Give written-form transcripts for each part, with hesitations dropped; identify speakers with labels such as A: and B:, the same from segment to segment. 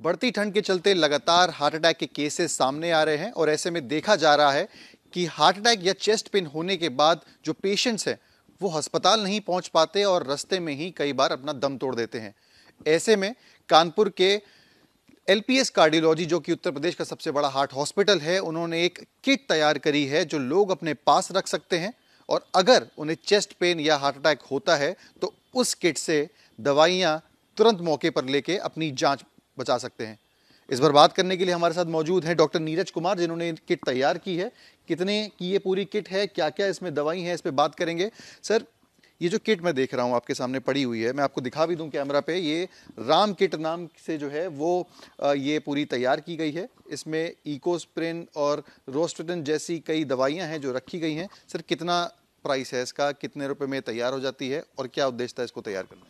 A: बढ़ती ठंड के चलते लगातार हार्ट अटैक के केसेस सामने आ रहे हैं और ऐसे में देखा जा रहा है कि हार्ट अटैक या चेस्ट पेन होने के बाद जो पेशेंट्स हैं वो अस्पताल नहीं पहुंच पाते और रास्ते में ही कई बार अपना दम तोड़ देते हैं। ऐसे में कानपुर के एलपीएस कार्डियोलॉजी, जो कि उत्तर प्रदेश का सबसे बड़ा हार्ट हॉस्पिटल है, उन्होंने एक किट तैयार करी है जो लोग अपने पास रख सकते हैं और अगर उन्हें चेस्ट पेन या हार्ट अटैक होता है तो उस किट से दवाइयां तुरंत मौके पर लेके अपनी जांच बचा सकते हैं। इस बार बात करने के लिए हमारे साथ मौजूद हैं डॉक्टर नीरज कुमार, जिन्होंने किट तैयार की है। कितने की ये पूरी किट है, क्या क्या इसमें दवाई है, इस पे बात करेंगे। सर, ये जो किट मैं देख रहा हूँ आपके सामने पड़ी हुई है, मैं आपको दिखा भी दूं कैमरा पे, ये राम किट नाम से जो है वो ये पूरी तैयार की गई है। इसमें इकोस्प्रिन और रोस्टेटिन जैसी कई दवाइयां हैं जो रखी गई हैं। सर, कितना प्राइस है इसका, कितने रुपए में तैयार हो जाती है और क्या उद्देश्य था इसको तैयार करना?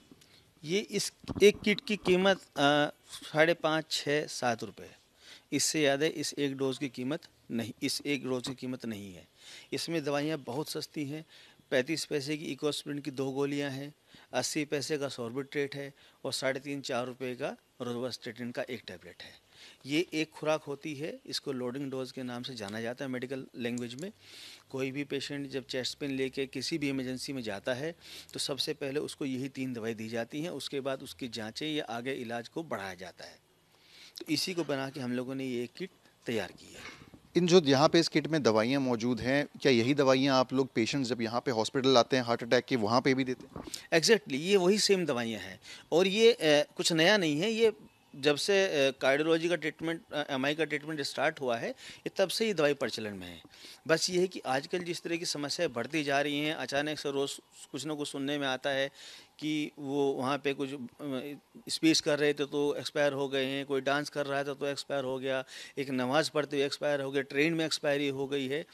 B: ये इस एक किट की कीमत 5.5, 6, 7 रुपये है। इससे ज़्यादा इस एक डोज की कीमत नहीं, इस एक डोज की कीमत नहीं है। इसमें दवाइयाँ बहुत सस्ती हैं। 35 पैसे की इकोस्प्रिन की 2 गोलियां हैं, 80 पैसे का सॉर्बिट्रेट है और 3.5-4 रुपये का रोवास्टेटिन का एक टैबलेट है। ये एक खुराक होती है, इसको लोडिंग डोज के नाम से जाना जाता है मेडिकल लैंग्वेज में। कोई भी पेशेंट जब चेस्ट पेन लेके किसी भी इमरजेंसी में जाता है तो सबसे पहले उसको यही 3 दवाई दी जाती हैं, उसके बाद उसकी जांचें या आगे इलाज को बढ़ाया जाता है। तो इसी को बना के हम लोगों ने ये किट तैयार की है।
A: इन जो यहाँ पे इस किट में दवाइयाँ मौजूद हैं, क्या यही दवाइयाँ आप लोग पेशेंट्स जब यहाँ पे हॉस्पिटल आते हैं हार्ट अटैक के, वहाँ पे भी देते हैं?
B: एग्जैक्टली, ये वही सेम दवाइयाँ हैं और ये कुछ नया नहीं है। ये जब से कार्डियोलॉजी का ट्रीटमेंट, एमआई का ट्रीटमेंट स्टार्ट हुआ है, ये तब से ये दवाई प्रचलन में है। बस ये है कि आजकल जिस तरह की समस्याएं बढ़ती जा रही हैं, अचानक से रोज़ कुछ ना कुछ सुनने में आता है कि वो वहाँ पे कुछ स्पीच कर रहे थे तो एक्सपायर हो गए हैं, कोई डांस कर रहा था तो एक्सपायर हो गया, एक नमाज़ पढ़ते हुए एक्सपायर हो गया, ट्रेन में एक्सपायरी हो गई है।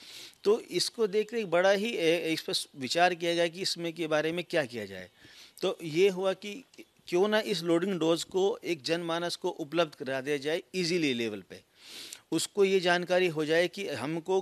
B: तो इसको देख कर बड़ा ही इस पर विचार किया गया कि इसमें के बारे में क्या किया जाए। तो ये हुआ कि क्यों ना इस लोडिंग डोज को एक जनमानस को उपलब्ध करा दिया जाए इजीली लेवल पे, उसको ये जानकारी हो जाए कि हमको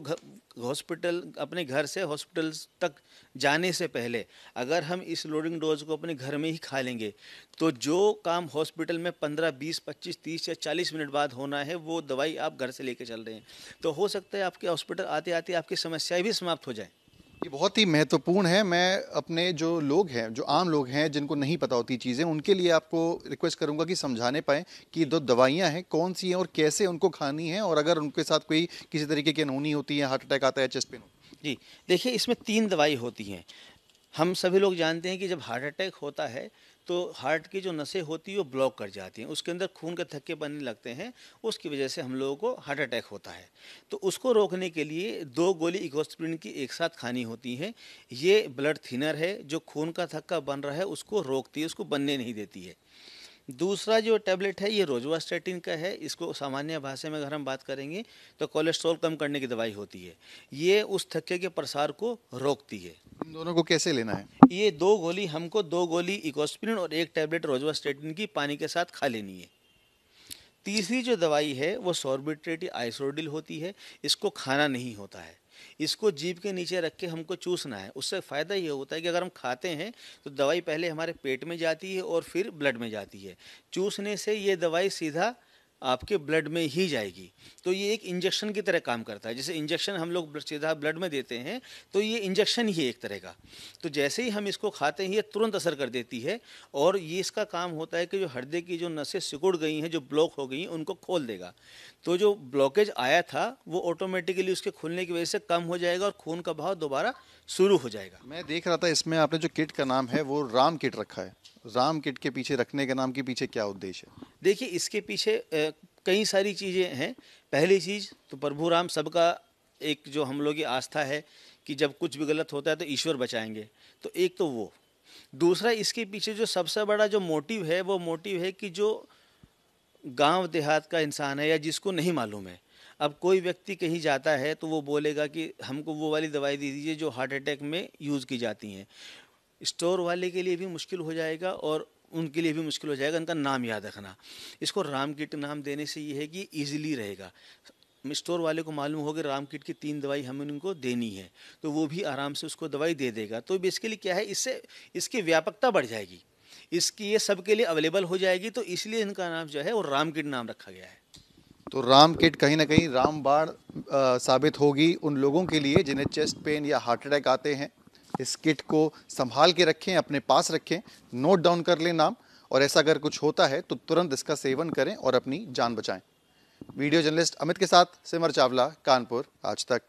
B: हॉस्पिटल, अपने घर से हॉस्पिटल तक जाने से पहले अगर हम इस लोडिंग डोज को अपने घर में ही खा लेंगे तो जो काम हॉस्पिटल में 15, 20, 25, 30 या 40 मिनट बाद होना है, वो दवाई आप घर से लेके चल रहे हैं, तो हो सकता है आपके हॉस्पिटल आते आते आपकी समस्याएं भी समाप्त हो जाए।
A: ये बहुत ही महत्वपूर्ण है। मैं अपने जो लोग हैं, जो आम लोग हैं जिनको नहीं पता होती चीज़ें, उनके लिए आपको रिक्वेस्ट करूंगा कि समझाने पाएँ कि दो दवाइयाँ हैं कौन सी हैं और कैसे उनको खानी है, और अगर उनके साथ कोई किसी तरीके की अनहोनी होती है, हार्ट अटैक आता है, चेस्ट पेन होता है।
B: जी, देखिए, इसमें 3 दवाई होती हैं। हम सभी लोग जानते हैं कि जब हार्ट अटैक होता है तो हार्ट की जो नसें होती हैं वो ब्लॉक कर जाती हैं, उसके अंदर खून के थक्के बनने लगते हैं, उसकी वजह से हम लोगों को हार्ट अटैक होता है। तो उसको रोकने के लिए 2 गोली इकोस्प्रिन की एक साथ खानी होती हैं। ये ब्लड थिनर है, जो खून का थक्का बन रहा है उसको रोकती है, उसको बनने नहीं देती है। दूसरा जो टैबलेट है ये रोजुवास्टेटिन का है। इसको सामान्य भाषा में अगर हम बात करेंगे तो कोलेस्ट्रॉल कम करने की दवाई होती है। ये उस थक्के के प्रसार को रोकती है।
A: इन दोनों को कैसे लेना है?
B: ये 2 गोली, हमको 2 गोली इकोस्प्रिन और एक टैबलेट रोजुवास्टेटिन की पानी के साथ खा लेनी है। तीसरी जो दवाई है वो सॉर्बिट्रेट या आइसोडिल होती है। इसको खाना नहीं होता है, इसको जीभ के नीचे रख के हमको चूसना है। उससे फ़ायदा ये होता है कि अगर हम खाते हैं तो दवाई पहले हमारे पेट में जाती है और फिर ब्लड में जाती है। चूसने से ये दवाई सीधा आपके ब्लड में ही जाएगी। तो ये एक इंजेक्शन की तरह काम करता है। जैसे इंजेक्शन हम लोग सीधा ब्लड में देते हैं, तो ये इंजेक्शन ही है एक तरह का। तो जैसे ही हम इसको खाते हैं ये तुरंत असर कर देती है और ये इसका काम होता है कि जो हृदय की जो नसें सिकुड़ गई हैं, जो ब्लॉक हो गई हैं, उनको खोल देगा। तो जो ब्लॉकेज आया था वो ऑटोमेटिकली उसके खुलने की वजह से कम हो जाएगा और खून का बहाव दोबारा शुरू हो जाएगा।
A: मैं देख रहा था इसमें आपने जो किट का नाम है वो राम किट रखा है। राम किट के पीछे रखने के नाम के पीछे क्या उद्देश्य है?
B: देखिए, इसके पीछे कई सारी चीज़ें हैं। पहली चीज़ तो प्रभु राम सबका एक जो हम लोग की आस्था है कि जब कुछ भी गलत होता है तो ईश्वर बचाएंगे, तो एक तो वो। दूसरा, इसके पीछे जो सबसे बड़ा जो मोटिव है वो मोटिव है कि जो गांव देहात का इंसान है या जिसको नहीं मालूम है, अब कोई व्यक्ति कहीं जाता है तो वो बोलेगा कि हमको वो वाली दवाई दे दीजिए जो हार्ट अटैक में यूज़ की जाती हैं। स्टोर वाले के लिए भी मुश्किल हो जाएगा और उनके लिए भी मुश्किल हो जाएगा उनका नाम याद रखना। इसको राम किट नाम देने से ये है कि ईजिली रहेगा। स्टोर वाले को मालूम होगा राम किट की 3 दवाई हमें उनको देनी है, तो वो भी आराम से उसको दवाई दे देगा। तो बेसिकली क्या है, इससे इसकी व्यापकता बढ़ जाएगी। इसकी ये सबके लिए अवेलेबल हो जाएगी, तो इसलिए इनका नाम जो है वो राम किट नाम रखा गया है।
A: तो राम किट कहीं ना कहीं रामबाण साबित होगी उन लोगों के लिए जिन्हें चेस्ट पेन या हार्ट अटैक आते हैं। इस किट को संभाल के रखें, अपने पास रखें, नोट डाउन कर लें नाम, और ऐसा अगर कुछ होता है तो तुरंत इसका सेवन करें और अपनी जान बचाएं। वीडियो जर्नलिस्ट अमित के साथ सिमर चावला, कानपुर आज तक।